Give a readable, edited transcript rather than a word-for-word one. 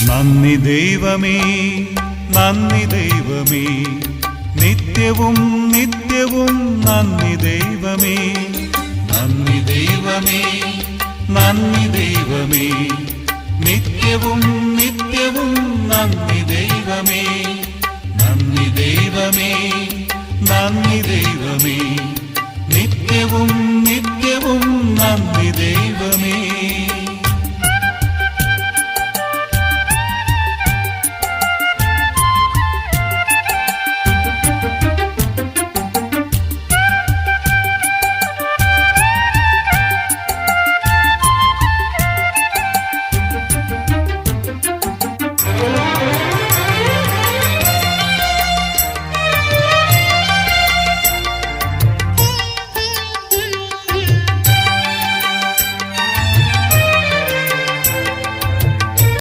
നന്ദി ദൈവമേ, നന്ദി ദൈവമേ, നിത്യവും നിത്യവും നന്ദി ദൈവമേ. നന്ദി ദൈവമേ, നന്ദി ദൈവമേ, നിത്യവും നിത്യവും നന്ദി ദൈവമേ. നന്ദി ദൈവമേ, നന്ദി ദൈവമേ, നിത്യവും നിത്യവും നന്ദി ദൈവമേ.